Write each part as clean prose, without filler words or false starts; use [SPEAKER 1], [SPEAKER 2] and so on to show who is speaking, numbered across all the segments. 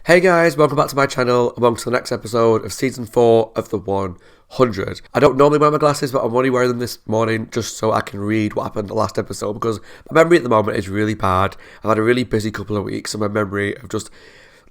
[SPEAKER 1] Hey guys, welcome back to my channel, and welcome to the next episode of Season 4 of The 100. I don't normally wear my glasses, but I'm only wearing them this morning just so I can read what happened in the last episode, because my memory at the moment is really bad. I've had a really busy couple of weeks, and my memory of just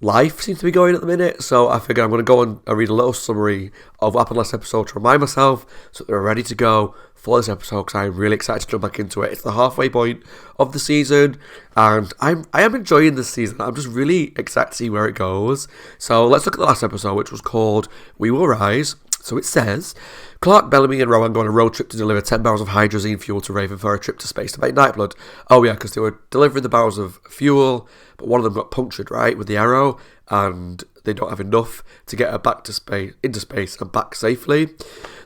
[SPEAKER 1] life seems to be going at the minute, so I figured I'm going to go and read a little summary of what happened last episode to remind myself so that we're ready to go for this episode, because I'm really excited to jump back into it. It's the halfway point of the season, and I am enjoying this season. I'm just really excited to see where it goes. So let's look at the last episode, which was called We Will Rise. So it says, Clark, Bellamy and Rowan go on a road trip to deliver 10 barrels of hydrazine fuel to Raven for a trip to space to make Nightblood. Oh yeah, because they were delivering the barrels of fuel, but one of them got punctured, right, with the arrow, and they don't have enough to get her back to space, into space and back safely.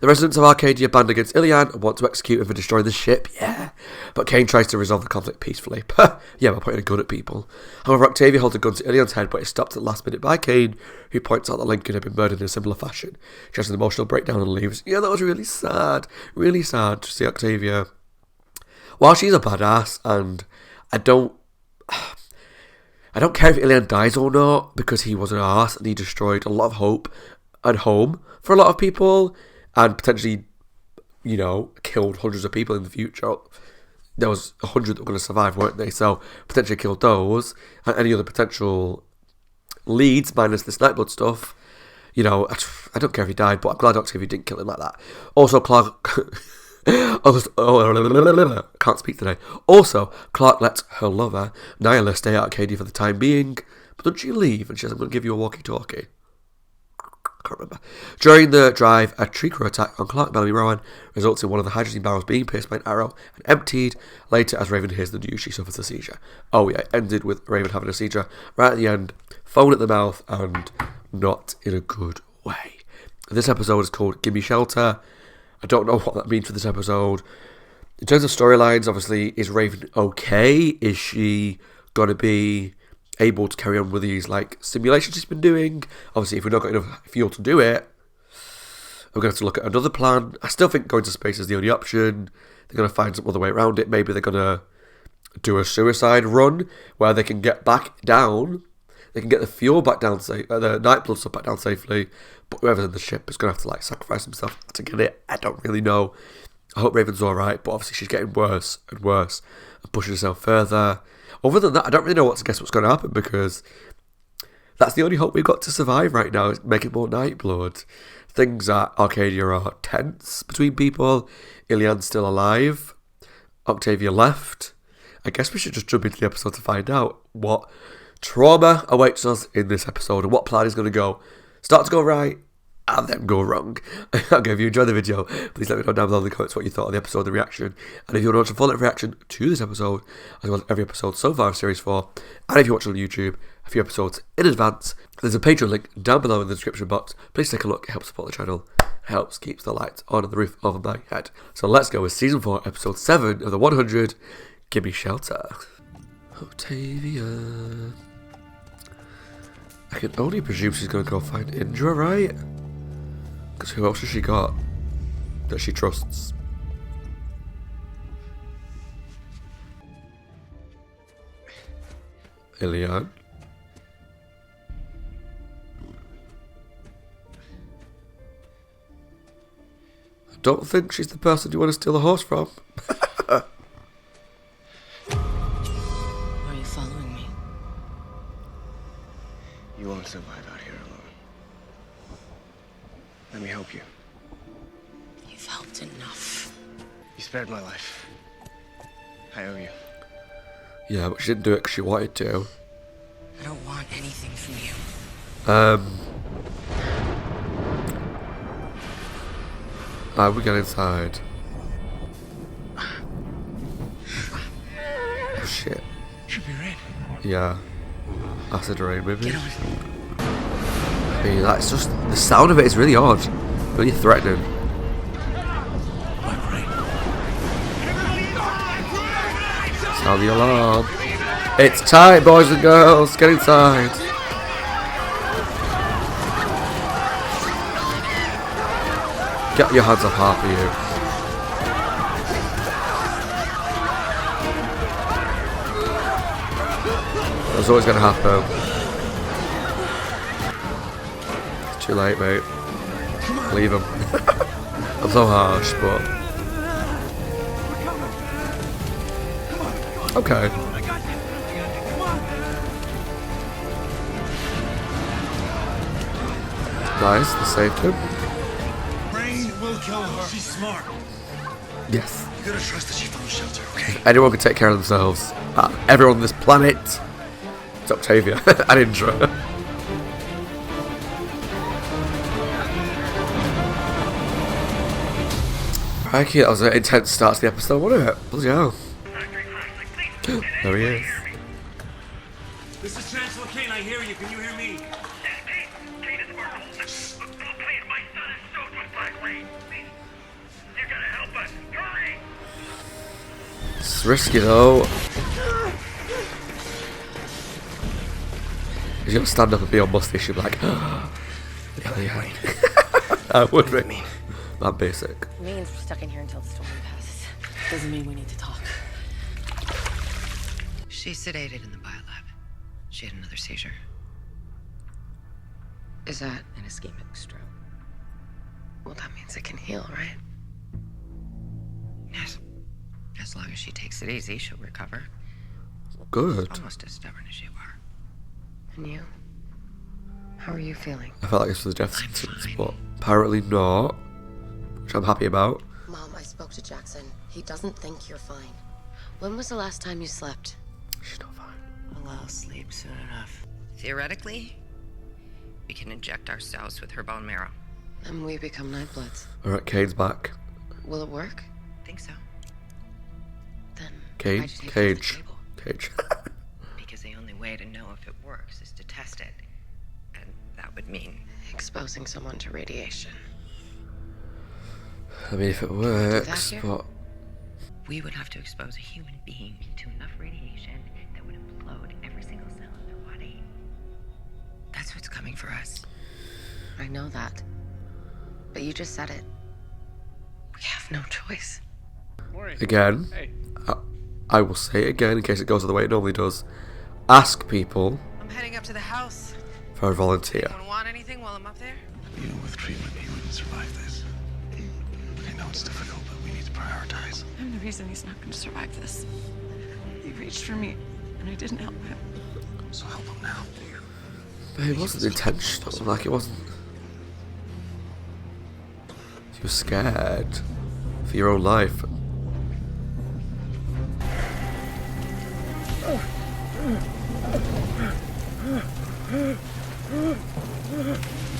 [SPEAKER 1] The residents of Arcadia band against Ilian and want to execute him for destroying the ship, yeah. But Kane tries to resolve the conflict peacefully. Yeah, by pointing a gun at people. However, Octavia holds a gun to Ilian's head, but is stopped at the last minute by Kane, who points out that Lincoln had been murdered in a similar fashion. She has an emotional breakdown and leaves. Yeah, that was really sad to see Octavia. While she's a badass, and I don't care if Ilian dies or not, because he was an arse and he destroyed a lot of hope and home for a lot of people, and potentially, you know, killed hundreds of people in the future. There was 100 that were going to survive, weren't they? So potentially killed those, and any other potential leads minus this Nightblood stuff. You know, I don't care if he died, but I'm glad Octavia didn't kill him like that. Also, Clark... can't speak today. Also, Clark lets her lover, Nyla, stay at Arcadia for the time being, but doesn't she leave and she says, I'm going to give you a walkie-talkie? Can't remember. During the drive, a tree crow attack on Clark, Bellamy, Rowan results in one of the hydrazine barrels being pierced by an arrow and emptied. Later, as Raven hears the news, she suffers a seizure. Oh yeah, it ended with Raven having a seizure right at the end, phone at the mouth, and not in a good way. This episode is called Gimme Shelter. I don't know what that means for this episode. In terms of storylines, obviously, is Raven okay? Is she going to be able to carry on with these like simulations she's been doing? Obviously, if we've not got enough fuel to do it, we're going to have to look at another plan. I still think going to space is the only option. They're going to find some other way around it. Maybe they're going to do a suicide run where they can get back down. They can get the fuel back down, the Nightblood stuff back down safely. But whoever's in the ship is going to have to like sacrifice himself to get it. I don't really know. I hope Raven's alright, but obviously she's getting worse and worse and pushing herself further. Other than that, I don't really know what to guess what's going to happen, because that's the only hope we've got to survive right now, is making more Nightblood. Things at Arcadia are tense between people. Ilian's still alive. Octavia left. I guess we should just jump into the episode to find out what trauma awaits us in this episode and what plan is going to start to go right and then go wrong. Okay, if you enjoyed the video, please let me know down below in the comments what you thought of the episode, the reaction. And if you want to watch a full reaction to this episode, as well as every episode so far of Series 4, and if you're watching on YouTube, a few episodes in advance, there's a Patreon link down below in the description box. Please take a look, it helps support the channel, it helps keep the lights on the roof over my head. So let's go with Season 4, Episode 7 of the 100, Gimme Shelter. Octavia... I can only presume she's going to go find Indra, right? Because who else has she got that she trusts? Ilian? I don't think she's the person you want to steal a horse from.
[SPEAKER 2] Are you following me?
[SPEAKER 3] You won't survive out here alone. Let me help you.
[SPEAKER 2] You've helped enough.
[SPEAKER 3] You spared my life. I owe you.
[SPEAKER 1] Yeah, but she didn't do it because she wanted to.
[SPEAKER 2] I don't want anything from you.
[SPEAKER 1] We get inside. Oh shit.
[SPEAKER 3] Should be red.
[SPEAKER 1] Yeah. Acid rain, maybe.
[SPEAKER 2] Get on.
[SPEAKER 1] I mean, that's just, the sound of it is really odd, really threatening. Sound the alarm. It's time, boys and girls, get inside. Get your hands off half of you. That's always going to happen. Too late, mate. Leave him. I'm so harsh, but... Okay. Nice, the saved him.
[SPEAKER 3] Rain will kill her. She's smart.
[SPEAKER 1] Yes.
[SPEAKER 3] You gotta trust that she found shelter, okay?
[SPEAKER 1] Anyone can take care of themselves. Everyone on this planet. It's Octavia. An intro. Crikey, that was an intense start to the episode, wasn't it? Bloody hell. There he is.
[SPEAKER 4] This is Chancellor Kane, I hear you. Can you hear me?
[SPEAKER 5] Kane is where please, my son is soaked with black rain. Please, you gotta help us. Hurry!
[SPEAKER 1] It's risky though. He's gonna stand up and be on musty, she'll be like, yeah. I would be. That basic.
[SPEAKER 2] It means we're stuck in here until the storm passes. Doesn't mean we need to talk.
[SPEAKER 6] She's sedated in the biolab. She had another seizure. Is that
[SPEAKER 2] An ischemic stroke.
[SPEAKER 6] well? That means it can heal, right? Yes. As long as she takes it easy, she'll recover.
[SPEAKER 1] Good.
[SPEAKER 6] Almost as stubborn as you are. And you? How are you feeling?
[SPEAKER 1] I felt like this was the Jeffersons,
[SPEAKER 6] fine.
[SPEAKER 1] but apparently not. Which I'm happy about.
[SPEAKER 7] Mom, I spoke to Jackson. He doesn't think you're fine. When was the last time you slept?
[SPEAKER 1] She's not fine.
[SPEAKER 6] Well, I'll sleep soon enough. Theoretically, we can inject ourselves with her bone marrow.
[SPEAKER 7] And we become Nightbloods.
[SPEAKER 1] Alright, Cade's back.
[SPEAKER 7] Will it work?
[SPEAKER 6] Think so?
[SPEAKER 7] Then why'd
[SPEAKER 1] Cage.
[SPEAKER 7] you take it off the
[SPEAKER 1] Cage.
[SPEAKER 7] table?
[SPEAKER 1] Cage.
[SPEAKER 6] Because the only way to know if it works is to test it. And that would mean
[SPEAKER 7] Exposing someone to radiation.
[SPEAKER 1] I mean, if it
[SPEAKER 7] that
[SPEAKER 1] works,
[SPEAKER 7] here?
[SPEAKER 1] but...
[SPEAKER 6] we would have to expose a human being to enough radiation that would implode every single cell in their body. That's what's coming for us.
[SPEAKER 7] I know that. But you just said it. We have no choice.
[SPEAKER 1] Again, I will say it again in case it goes the way it normally does. Ask people
[SPEAKER 6] I'm heading up to the house.
[SPEAKER 1] for a volunteer.
[SPEAKER 6] Anyone want anything while I'm up there?
[SPEAKER 3] You know, with treatment, he wouldn't survive this. I know it's difficult, but we need to prioritize.
[SPEAKER 8] I'm the reason he's not going to survive this. He reached for me, and I didn't help him.
[SPEAKER 3] So help him now.
[SPEAKER 1] But it wasn't intentional, like it wasn't... You were scared for your own life.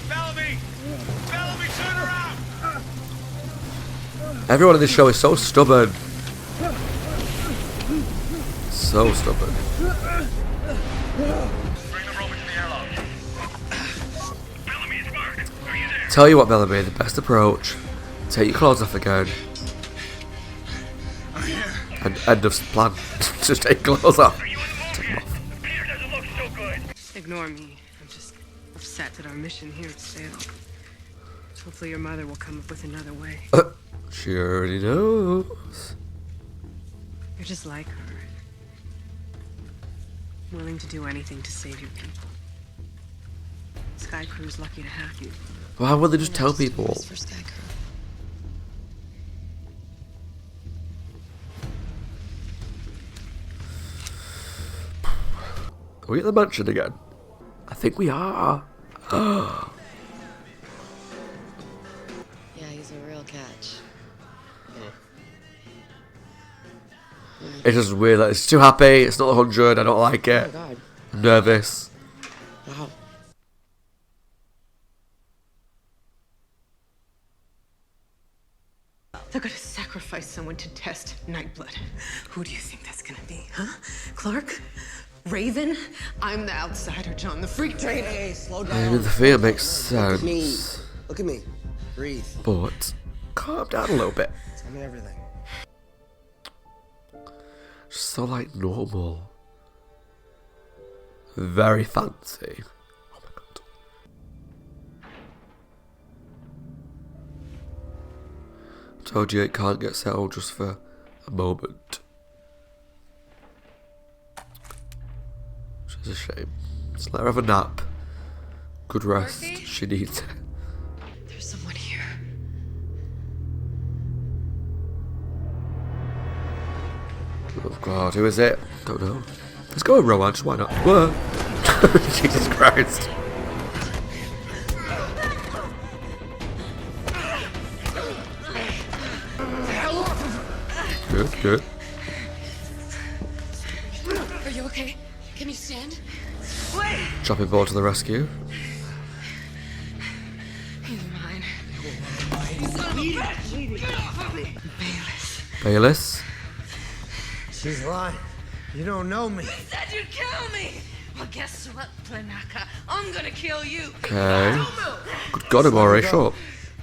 [SPEAKER 4] Bellamy! Bellamy, turn around!
[SPEAKER 1] Everyone in this show is so stubborn. So stubborn.
[SPEAKER 5] Bring the rope into the airlock. Bellamy, it's Mark. Are you there?
[SPEAKER 1] Tell you what, Bellamy, the best approach: take your clothes off again. And end of plan. Just take your clothes off.
[SPEAKER 5] Are you in the
[SPEAKER 1] Take them off.
[SPEAKER 5] Peter doesn't look so good.
[SPEAKER 8] Ignore me. I'm just upset that our mission here has failed. Hopefully your mother will come up with another way.
[SPEAKER 1] She already knows.
[SPEAKER 8] You're just like her. Willing to do anything to save your people. Sky Crew's lucky to have you.
[SPEAKER 1] Why would they just tell people?
[SPEAKER 7] Just for Sky Crew.
[SPEAKER 1] Are we at the mansion again? I think we are.
[SPEAKER 7] Yeah, he's a real catch.
[SPEAKER 1] It's just weird. Like, it's too happy. It's not 100. I don't like
[SPEAKER 7] Oh
[SPEAKER 1] it.
[SPEAKER 7] my god.
[SPEAKER 1] I'm nervous.
[SPEAKER 7] Wow.
[SPEAKER 8] They're gonna sacrifice someone to test Nightblood. Who do you think that's gonna be, huh? Clark? Raven? I'm the outsider, John, the freak trainer.
[SPEAKER 9] Hey, slow
[SPEAKER 1] I
[SPEAKER 9] down.
[SPEAKER 1] mean, the fear makes
[SPEAKER 9] Look at me.
[SPEAKER 1] sense.
[SPEAKER 9] Look at me. Breathe.
[SPEAKER 1] But calm down a little bit.
[SPEAKER 9] Tell me everything.
[SPEAKER 1] Just so like normal. Very fancy. Oh my god. Told you it can't get settled just for a moment. Which is a shame. Just let her have a nap. Good rest.
[SPEAKER 6] Dorothy?
[SPEAKER 1] She needs it.
[SPEAKER 7] There's someone here.
[SPEAKER 1] Oh god, who is it? Don't know. Let's go with romance, why not? Whoa! Jesus Christ. Good, good.
[SPEAKER 7] Are you okay? Can you stand?
[SPEAKER 1] Chopping board to the rescue.
[SPEAKER 8] He's mine.
[SPEAKER 1] Bayless.
[SPEAKER 9] She's lying. You don't know me.
[SPEAKER 8] Said you'd kill me. Well, guess what, Planaka? I'm gonna kill you.
[SPEAKER 1] Okay. Good God, Emori, shut up.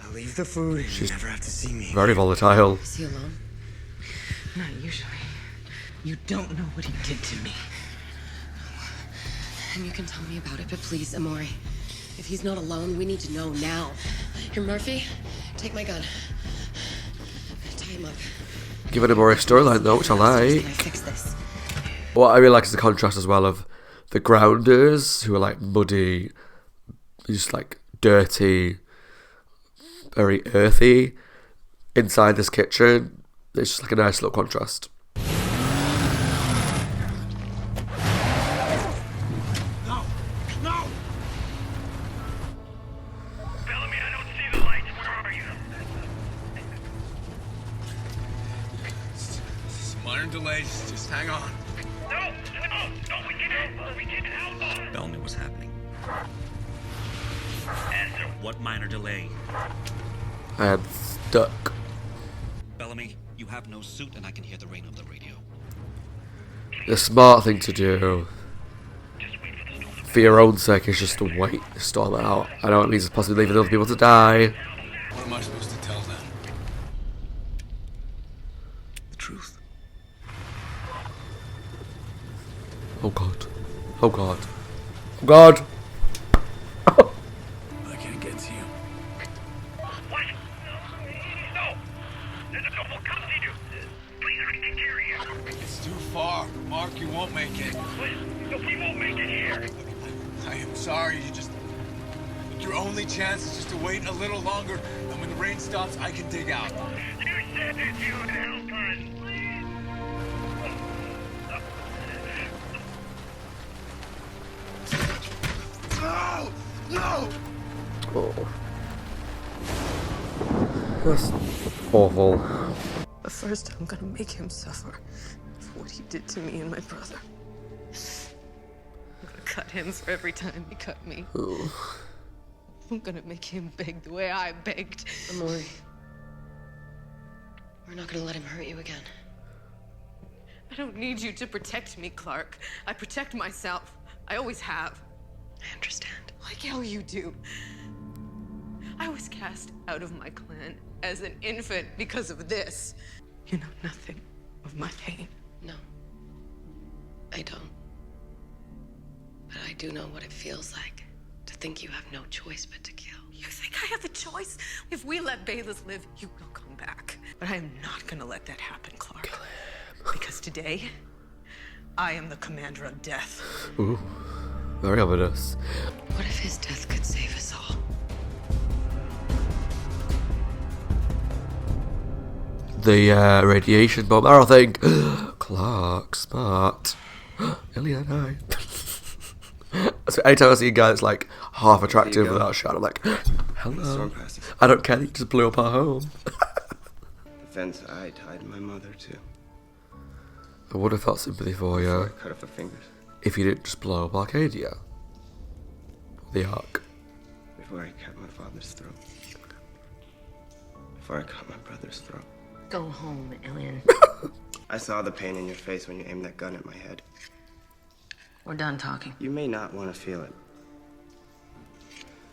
[SPEAKER 9] I'll leave the food and you never have to see me.
[SPEAKER 1] Very volatile.
[SPEAKER 7] Is he alone?
[SPEAKER 8] Not usually. You don't know what he did to me.
[SPEAKER 7] And you can tell me about it, but please, Emori. If he's not alone, we need to know now. Here, Murphy, take my gun. Tie him up.
[SPEAKER 1] Giving Emori a storyline though, which I
[SPEAKER 7] Can I
[SPEAKER 1] like.
[SPEAKER 7] fix this?
[SPEAKER 1] What I really like is the contrast as well of the grounders, who are like muddy, just like dirty, very earthy, inside this kitchen. It's just like a nice little contrast.
[SPEAKER 5] Bellamy, I don't see the lights. Where are you?
[SPEAKER 3] Some minor delays. Just hang on.
[SPEAKER 5] No, we can help.
[SPEAKER 4] Bellamy, what's happening?
[SPEAKER 5] Answer.
[SPEAKER 4] What minor delay?
[SPEAKER 1] I am stuck.
[SPEAKER 4] Bellamy, you have no suit and I can hear the rain of the radio.
[SPEAKER 1] The smart thing to do, for your own sake, is just to wait, storm it out. I know it means it's possibly leaving other people to die.
[SPEAKER 3] What am I supposed to tell them? The truth.
[SPEAKER 1] Oh god. Oh god. Oh god.
[SPEAKER 3] I can't get to you.
[SPEAKER 5] What? No. We'll come see you. Please, I can carry you.
[SPEAKER 3] It's too far. Mark, you won't make it.
[SPEAKER 5] No, we won't make it here.
[SPEAKER 3] I am sorry. Your only chance is just to wait a little longer, and when the rain stops, I can dig out.
[SPEAKER 5] You said that you would help us. Please.
[SPEAKER 3] No! No!
[SPEAKER 1] Oh. That's awful.
[SPEAKER 8] But first, I'm gonna make him suffer for what he did to me and my brother. I'm gonna cut him for every time he cut me.
[SPEAKER 1] Ooh.
[SPEAKER 8] I'm gonna make him beg the way I begged.
[SPEAKER 7] Emori. We're not gonna let him hurt you again.
[SPEAKER 8] I don't need you to protect me, Clark. I protect myself. I always have.
[SPEAKER 7] I understand.
[SPEAKER 8] Like how you do. I was cast out of my clan as an infant because of this. You know nothing of my pain.
[SPEAKER 7] No. I don't. But I do know what it feels like to think you have no choice but to kill.
[SPEAKER 8] You think I have a choice? If we let Bayless live, you will come back. But I am not gonna let that happen, Clark. Because today, I am the commander of death.
[SPEAKER 1] Ooh. Very ominous.
[SPEAKER 7] What if his death could save us all?
[SPEAKER 1] The radiation bomb arrow thing. Clark, smart. Ilya, hi. So anytime I see a guy that's like half attractive without a shot, I'm like, hello.
[SPEAKER 10] Storm passes.
[SPEAKER 1] I don't care that you just blew up our home.
[SPEAKER 10] The fence I tied my mother to.
[SPEAKER 1] I would have felt sympathy for
[SPEAKER 10] Before I
[SPEAKER 1] you
[SPEAKER 10] cut off her fingers.
[SPEAKER 1] if you didn't just blow up Arcadia. The Ark.
[SPEAKER 10] Before I cut my father's throat. Before I cut my brother's throat.
[SPEAKER 7] Go home, Alien.
[SPEAKER 10] I saw the pain in your face when you aimed that gun at my head.
[SPEAKER 2] We're done talking.
[SPEAKER 10] You may not want to feel it.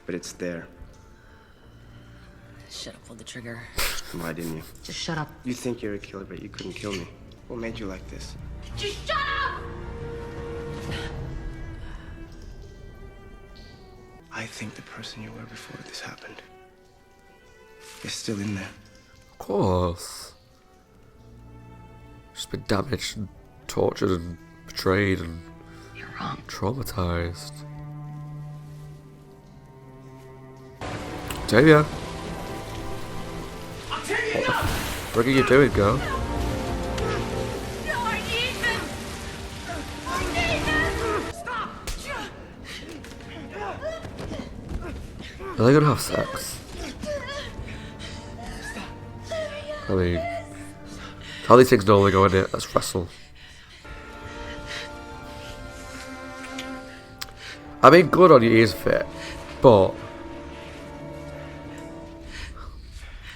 [SPEAKER 10] But it's there.
[SPEAKER 2] Should have pulled the trigger.
[SPEAKER 10] Why didn't you?
[SPEAKER 2] Just shut up.
[SPEAKER 10] You think you're a killer, but you couldn't kill me. What made you like this?
[SPEAKER 2] Just shut up!
[SPEAKER 10] I think the person you were before this happened is still in there.
[SPEAKER 1] Of course. Just been damaged and tortured and betrayed and
[SPEAKER 2] You're wrong.
[SPEAKER 1] traumatized. Octavia.
[SPEAKER 4] Octavia, no!
[SPEAKER 1] What are you doing, girl?
[SPEAKER 5] No, I need them! I need them! Stop!
[SPEAKER 1] Are they gonna have sex? I mean, how these things normally go in it. Let's wrestle. I mean, good on you, he is fit, but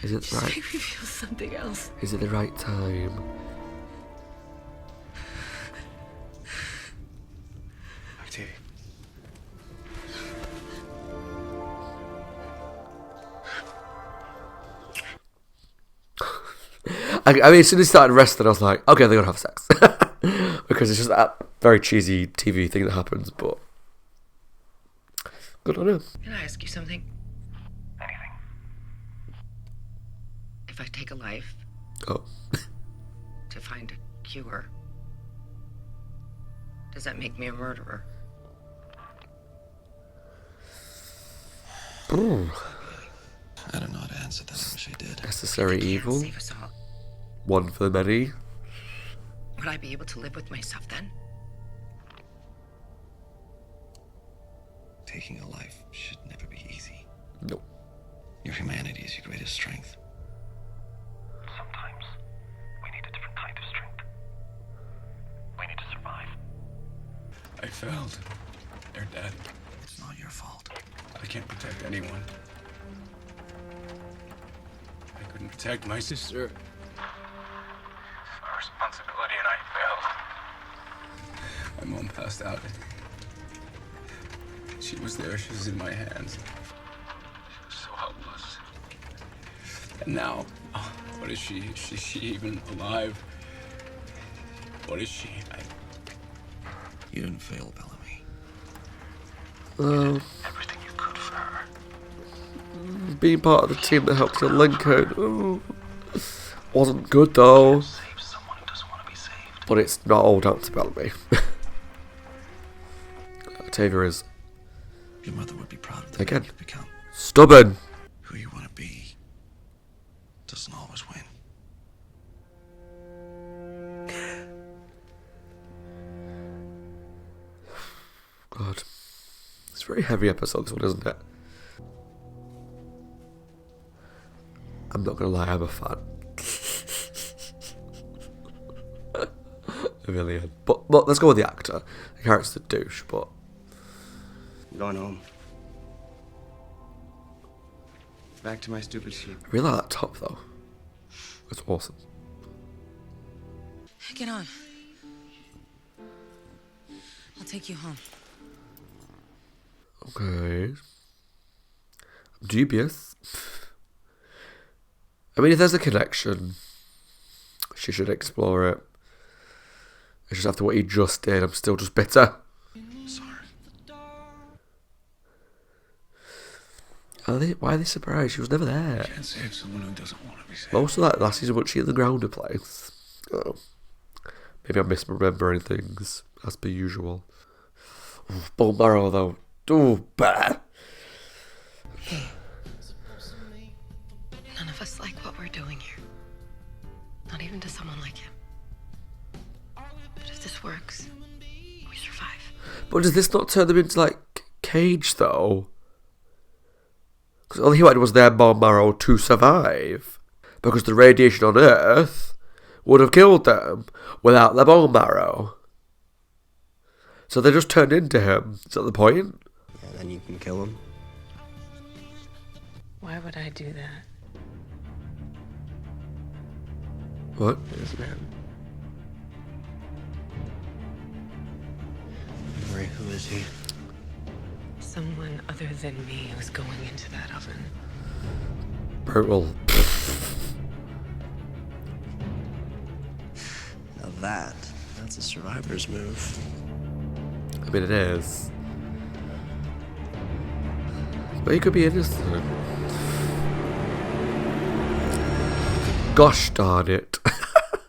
[SPEAKER 1] is it right?
[SPEAKER 7] Make me feel something else.
[SPEAKER 1] Is it the right time?
[SPEAKER 10] Octavia.
[SPEAKER 1] I mean, as soon as he started wrestling, I was like, okay, they're gonna have sex. Because it's just that very cheesy TV thing that happens, but good on him.
[SPEAKER 6] Can I ask you something?
[SPEAKER 5] Anything.
[SPEAKER 6] If I take a life
[SPEAKER 1] Oh.
[SPEAKER 6] to find a cure, does that make me a murderer?
[SPEAKER 1] Ooh.
[SPEAKER 11] I don't know how to answer that. I wish I did.
[SPEAKER 1] Necessary
[SPEAKER 6] If I can't
[SPEAKER 1] evil.
[SPEAKER 6] save us all,
[SPEAKER 1] One for the many.
[SPEAKER 6] would I be able to live with myself then?
[SPEAKER 11] Taking a life should never be easy.
[SPEAKER 1] No.
[SPEAKER 11] Your humanity is your greatest strength.
[SPEAKER 5] Sometimes we need a different kind of strength. We need to survive.
[SPEAKER 3] I failed. They're dead.
[SPEAKER 11] It's not your fault.
[SPEAKER 3] I can't protect anyone. I couldn't protect my sister.
[SPEAKER 5] It's my responsibility and I failed.
[SPEAKER 3] My mom passed out. She was there. She was in my hands.
[SPEAKER 5] She was so helpless.
[SPEAKER 3] And now, what is she? Is she even alive? What is she?
[SPEAKER 11] You didn't fail, Bellamy.
[SPEAKER 5] Everything you could for her.
[SPEAKER 1] Being part of the team that helped kill Lincoln. Ooh. Wasn't good though.
[SPEAKER 5] Save someone who doesn't want to be saved.
[SPEAKER 1] But it's not all down to Bellamy. Octavia is,
[SPEAKER 11] Your mother would be proud of the
[SPEAKER 1] again,
[SPEAKER 11] man you've become.
[SPEAKER 1] stubborn.
[SPEAKER 11] Who you want to be doesn't always win.
[SPEAKER 1] God. It's a very heavy episode, this one, isn't it? I'm not gonna lie, I'm a fan. I really am. But let's go with the actor. The character's a douche, but
[SPEAKER 10] I'm going home. Back to my stupid sheep.
[SPEAKER 1] I really like that top though. It's awesome.
[SPEAKER 2] Get on. I'll take you home.
[SPEAKER 1] Okay. I'm dubious. I mean, if there's a connection, she should explore it. It's just after what he just did, I'm still just bitter.
[SPEAKER 11] Sorry.
[SPEAKER 1] Why are they surprised? She was never there.
[SPEAKER 10] Can't save someone who doesn't want to be saved.
[SPEAKER 1] Most of that last season, was she in the grounder place? Oh. Maybe I'm misremembering things, as per usual. Oh, bone marrow, though. Oh, bad.
[SPEAKER 7] None of us like what we're doing here. Not even to someone like him. But if this works, we survive.
[SPEAKER 1] But does this not turn them into, like, Cage, though? Because all he wanted was their bone marrow to survive. Because the radiation on Earth would have killed them without their bone marrow. So they just turned into him. Is that the point?
[SPEAKER 10] Yeah, then you can kill him.
[SPEAKER 2] Why would I do that?
[SPEAKER 1] What?
[SPEAKER 10] Yes, ma'am. Emori, who is he?
[SPEAKER 2] Someone other than me was going into that oven.
[SPEAKER 1] Brutal.
[SPEAKER 10] Now that's a survivor's move.
[SPEAKER 1] I mean, it is. But he could be innocent. Gosh darn it.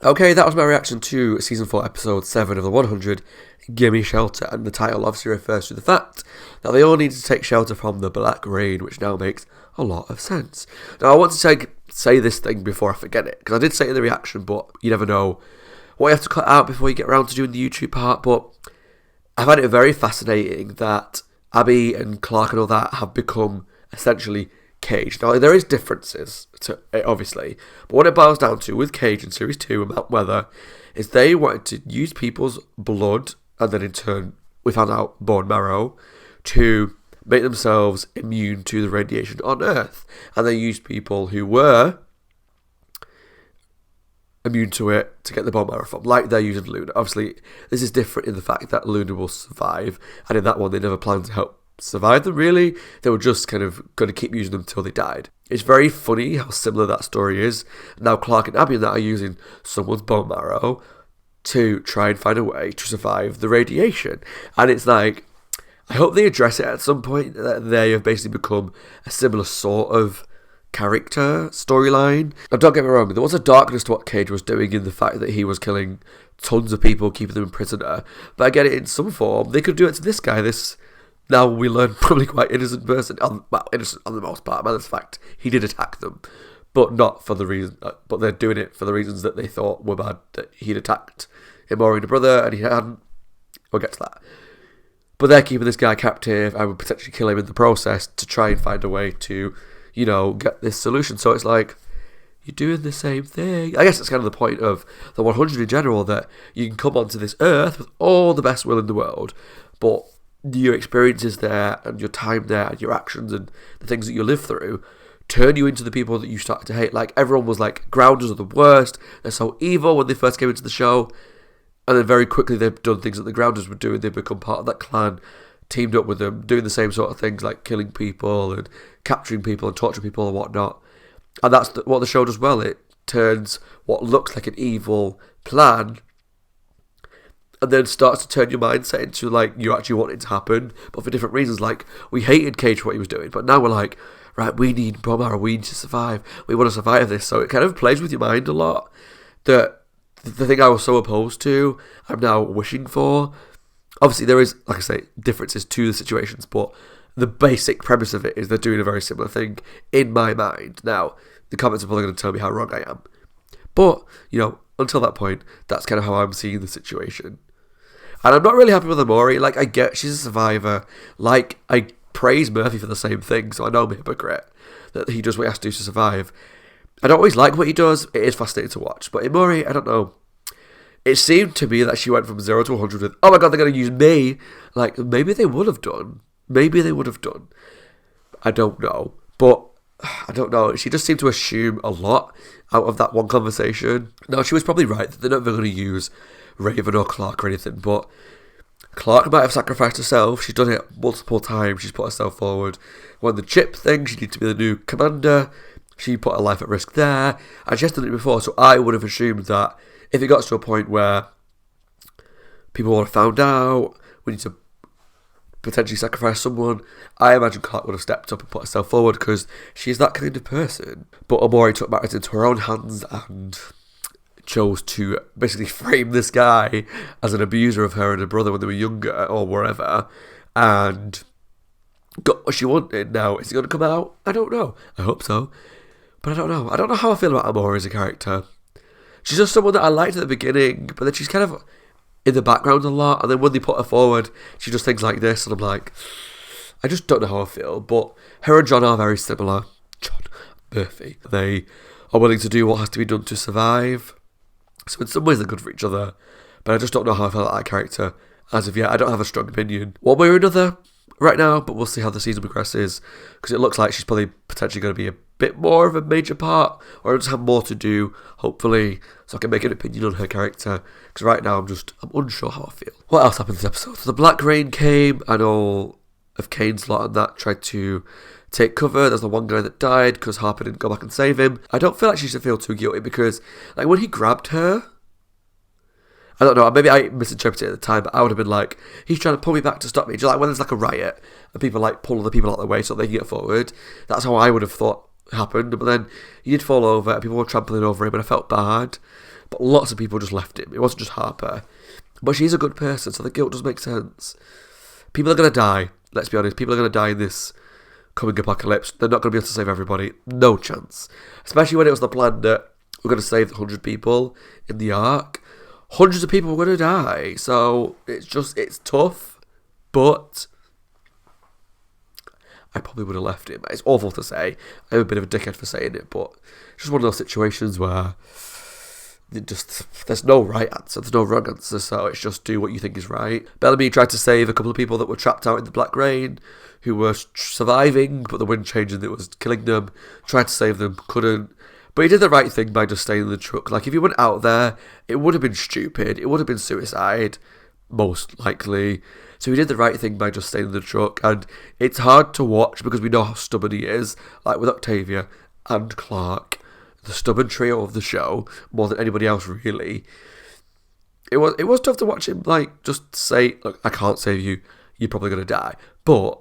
[SPEAKER 1] Okay, that was my reaction to Season 4, Episode 7 of the 100 GIMME shelter, and the title obviously refers to the fact that they all need to take shelter from the Black Rain, which now makes a lot of sense. Now, I want to say this thing before I forget it, because I did say it in the reaction, but you never know what you have to cut out before you get around to doing the YouTube part. But I find it very fascinating that Abby and Clark and all that have become essentially Cage. Now, there is differences, to it, obviously, but what it boils down to with Cage in Series 2 and Mount Weather is they wanted to use people's blood, and then in turn, we found out bone marrow, to make themselves immune to the radiation on Earth. And they used people who were immune to it to get the bone marrow from, like they're using Luna. Obviously, this is different in the fact that Luna will survive, and in that one, they never planned to help survive them, really. They were just kind of going to keep using them until they died. It's very funny how similar that story is. Now Clark and Abby and that are using someone's bone marrow to try and find a way to survive the radiation. And it's like, I hope they address it at some point, that they have basically become a similar sort of character storyline. Now, don't get me wrong, there was a darkness to what Cage was doing in the fact that he was killing tons of people, keeping them in prisoner. But I get it, in some form, they could do it to this guy, this... Now we learn probably quite innocent person, well, innocent on the most part, but the fact he did attack them, but not for the reason. But they're doing it for the reasons that they thought were bad. That he'd attacked Emori and a brother, and he hadn't. We'll get to that. But they're keeping this guy captive and would potentially kill him in the process to try and find a way to, you know, get this solution. So it's like, you're doing the same thing. I guess it's kind of the point of the 100 in general, that you can come onto this earth with all the best will in the world, but your experiences there and your time there and your actions and the things that you live through turn you into the people that you start to hate. Like, everyone was like, Grounders are the worst, they're so evil when they first came into the show, and then very quickly they've done things that the Grounders were doing. They've become part of that clan, teamed up with them, doing the same sort of things, like killing people and capturing people and torturing people and whatnot. And that's what the show does well. It turns what looks like an evil plan and then starts to turn your mindset into, like, you actually want it to happen, but for different reasons. Like, we hated Cage for what he was doing, but now we're like, right, we need bone marrow, we need to survive, we want to survive this. So it kind of plays with your mind a lot, that the thing I was so opposed to, I'm now wishing for. Obviously, there is, like I say, differences to the situations, but the basic premise of it is they're doing a very similar thing in my mind. Now, the comments are probably going to tell me how wrong I am, but, you know, until that point, that's kind of how I'm seeing the situation. And I'm not really happy with Emori. Like, I get she's a survivor. Like, I praise Murphy for the same thing, so I know I'm a hypocrite, that he does what he has to do to survive. I don't always like what he does. It is fascinating to watch. But Emori, I don't know. It seemed to me that she went from 0 to 100 with, oh my god, they're going to use me. Like, maybe they would have done. Maybe they would have done. I don't know. But, I don't know. She just seemed to assume a lot out of that one conversation. Now, she was probably right that they're not going to use Raven or Clark or anything, but Clark might have sacrificed herself. She's done it multiple times. She's put herself forward. When the chip thing, she needed to be the new commander. She put her life at risk there, and she has done it before, so I would have assumed that if it got to a point where people would have found out, we need to potentially sacrifice someone, I imagine Clark would have stepped up and put herself forward, because she's that kind of person. But Emori took matters into her own hands and chose to basically frame this guy as an abuser of her and her brother when they were younger or wherever, and got what she wanted. Now, is it going to come out? I don't know. I hope so, but I don't know. I don't know how I feel about Emori as a character. She's just someone that I liked at the beginning, but then she's kind of in the background a lot, and then when they put her forward, she does things like this, and I'm like, I just don't know how I feel. But her and John are very similar. John Murphy. They are willing to do what has to be done to survive. So in some ways they're good for each other, but I just don't know how I feel about that character as of yet. I don't have a strong opinion one way or another right now, but we'll see how the season progresses, because it looks like she's probably potentially going to be a bit more of a major part, or just have more to do, hopefully, so I can make an opinion on her character, because right now I'm unsure how I feel. What else happened in this episode? So the Black Rain came, and all of Kane's lot and that tried to take cover. There's the one guy that died because Harper didn't go back and save him. I don't feel like she should feel too guilty, because, like, when he grabbed her, I don't know, maybe I misinterpreted it at the time, but I would have been like, he's trying to pull me back to stop me. Just like when there's like a riot and people like pull other people out of the way so they can get forward. That's how I would have thought happened. But then he did fall over and people were trampling over him, and I felt bad. But lots of people just left him. It wasn't just Harper. But she's a good person, so the guilt does make sense. People are going to die. Let's be honest. People are going to die in this coming apocalypse. They're not going to be able to save everybody. No chance. Especially when it was the plan that we're going to save the 100 people in the Ark. Hundreds of people were going to die. So it's tough. But I probably would have left him. It's awful to say. I'm a bit of a dickhead for saying it, but it's just one of those situations where there's no right answer, there's no wrong answer, so it's just do what you think is right. Bellamy tried to save a couple of people that were trapped out in the black rain, who were surviving, but the wind changed and it was killing them. Tried to save them, couldn't. But he did the right thing by just staying in the truck. Like, if he went out there, it would have been stupid. It would have been suicide, most likely. So he did the right thing by just staying in the truck. And it's hard to watch because we know how stubborn he is. Like with Octavia and Clark, the stubborn trio of the show, more than anybody else really. It was tough to watch him, like, just say, look, I can't save you, you're probably going to die. But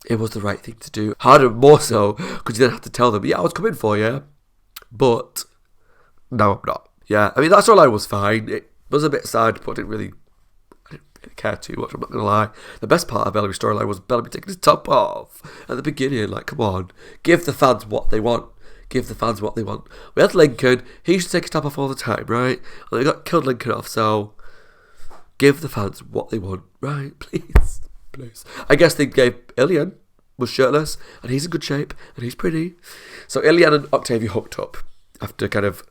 [SPEAKER 1] it was the right thing to do. Harder, more so, because you then have to tell them, yeah, I was coming for you, but no, I'm not. Yeah, I mean, that storyline was fine. It was a bit sad, but I didn't really care too much, I'm not going to lie. The best part of Bellamy's storyline was Bellamy taking his top off at the beginning. Like, come on, give the fans what they want. Give the fans what they want. We had Lincoln, he used to take his top off all the time, right? And they got killed Lincoln off, so give the fans what they want, right? Please. I guess they gave Ilian, was shirtless, and he's in good shape, and he's pretty. So Ilian and Octavia hooked up after kind of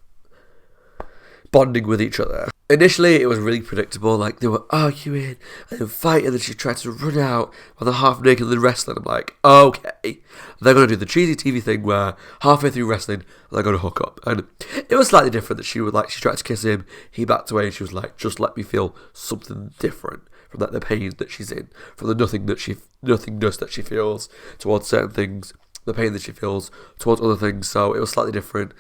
[SPEAKER 1] bonding with each other. Initially, it was really predictable. Like, they were arguing and then fighting, and then she tried to run out while they're half naked and then wrestling. I'm like, okay. They're going to do the cheesy TV thing where halfway through wrestling, they're going to hook up. And it was slightly different that she tried to kiss him, he backed away, and she was like, just let me feel something different from the pain that she's in, from the nothingness that she feels towards certain things, the pain that she feels towards other things. So it was slightly different.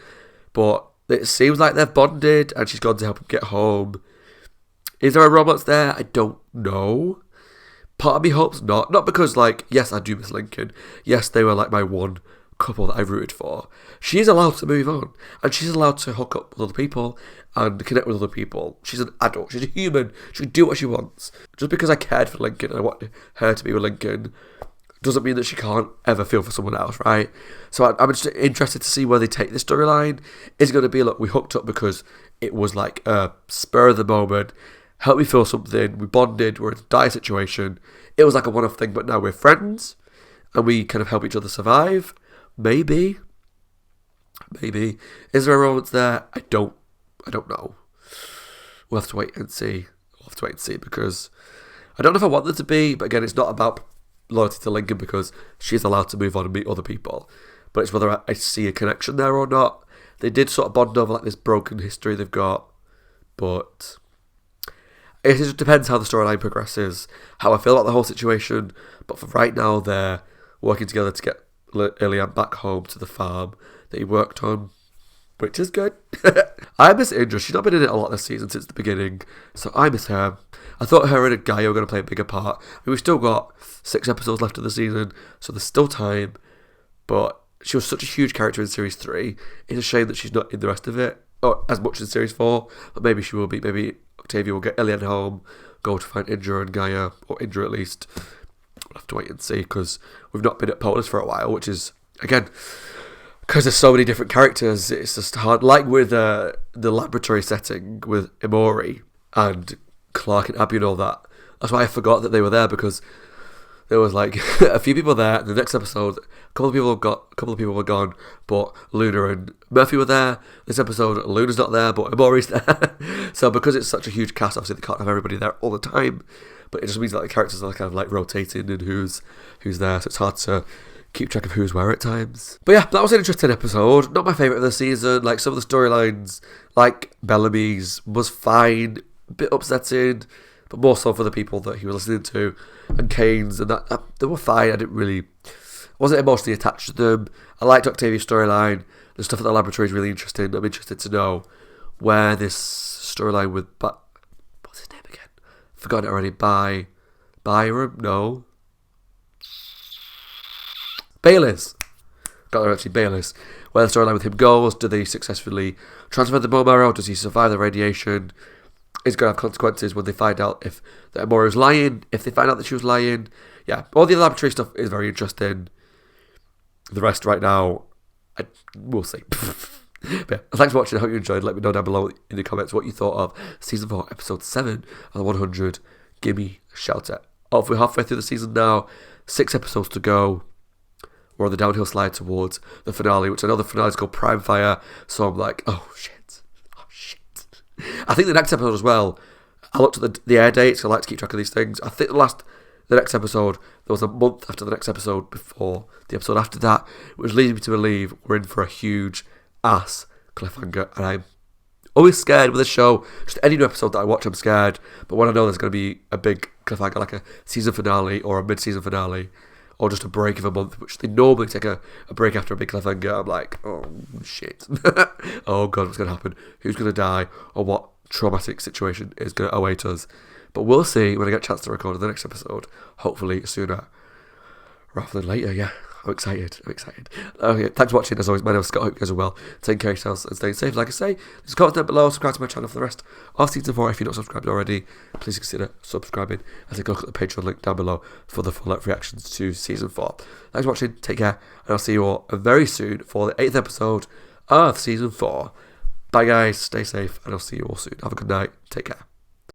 [SPEAKER 1] But it seems like they've bonded and she's gone to help him get home. Is there a romance there? I don't know. Part of me hopes not. Not because, like, yes, I do miss Lincoln. Yes, they were like my one couple that I rooted for. She's allowed to move on. And she's allowed to hook up with other people and connect with other people. She's an adult. She's a human. She can do what she wants. Just because I cared for Lincoln and I want her to be with Lincoln doesn't mean that she can't ever feel for someone else, right? So I'm just interested to see where they take this storyline. Is it going to be, look, we hooked up because it was like a spur of the moment, help me feel something, we bonded, we're in a dire situation, it was like a one-off thing, but now we're friends, and we kind of help each other survive? Maybe. Is there a romance there? I don't know. We'll have to wait and see. Because I don't know if I want there to be, but again, it's not about loyalty to Lincoln because she's allowed to move on and meet other people, but it's whether I see a connection there or not. They did sort of bond over like this broken history they've got, but it just depends how the storyline progresses, how I feel about the whole situation. But for right now, they're working together to get Ilian back home to the farm that he worked on, which is good. I miss Indra. She's not been in it a lot this season since the beginning, so I miss her. I thought her and Gaia were going to play a bigger part. I mean, we've still got 6 episodes left of the season, so there's still time, but she was such a huge character in Series 3. It's a shame that she's not in the rest of it, or as much in Series 4, but maybe she will be. Maybe Octavia will get Ilian home, go to find Indra and Gaia, or Indra at least. We'll have to wait and see, because we've not been at Polis for a while, which is, again, because there's so many different characters, it's just hard. Like with the laboratory setting with Emori and Clark and Abby and all that. That's why I forgot that they were there, because there was like a few people there. The next episode, a couple of people were gone, but Luna and Murphy were there. This episode, Luna's not there, but Emori's there. So because it's such a huge cast, obviously they can't have everybody there all the time. But it just means that the characters are kind of like rotating and who's there. So it's hard to keep track of who's where at times. But yeah, that was an interesting episode. Not my favourite of the season. Like, some of the storylines, like Bellamy's, was fine. A bit upsetting, but more so for the people that he was listening to. And Kane's, and that they were fine. I wasn't emotionally attached to them. I liked Octavia's storyline. The stuff at the laboratory is really interesting. I'm interested to know where this storyline with... what's his name again? Forgotten it already. Byram? No. Bayliss. Got there actually, Bayliss. Where the storyline with him goes. Do they successfully transfer the bone marrow? Does he survive the radiation? is going to have consequences when they find out if the Emori was lying, if they find out that she was lying. Yeah, all the laboratory stuff is very interesting. The rest right now, we'll see. But yeah, thanks for watching. I hope you enjoyed. Let me know down below in the comments what you thought of Season 4, Episode 7 of the 100 Gimme Shelter. We're halfway through the season now. 6 episodes to go. We're on the downhill slide towards the finale, which I know the finale is called Prime Fire, so I'm like, oh shit. I think the next episode as well, I looked at the air dates, I like to keep track of these things. I think the next episode, there was a month after the next episode before the episode after that, which leads me to believe we're in for a huge ass cliffhanger, and I'm always scared with a show. Just any new episode that I watch, I'm scared, but when I know there's going to be a big cliffhanger, like a season finale or a mid-season finale, or just a break of a month, which they normally take a break after a big cliffhanger, I'm like, oh shit. Oh god, what's going to happen? Who's going to die? Or what traumatic situation is going to await us? But we'll see when I get a chance to record the next episode. Hopefully sooner rather than later, yeah. I'm excited. Okay, thanks for watching. As always, my name is Scott. I hope you guys are well. Take care of yourselves and stay safe. Like I say, there's content down below. Subscribe to my channel for the rest of Season 4. If you're not subscribed already, please consider subscribing. And take a look at the Patreon link down below for the full reactions to Season 4. Thanks for watching. Take care. And I'll see you all very soon for the 8th episode of Season 4. Bye guys. Stay safe. And I'll see you all soon. Have a good night. Take care.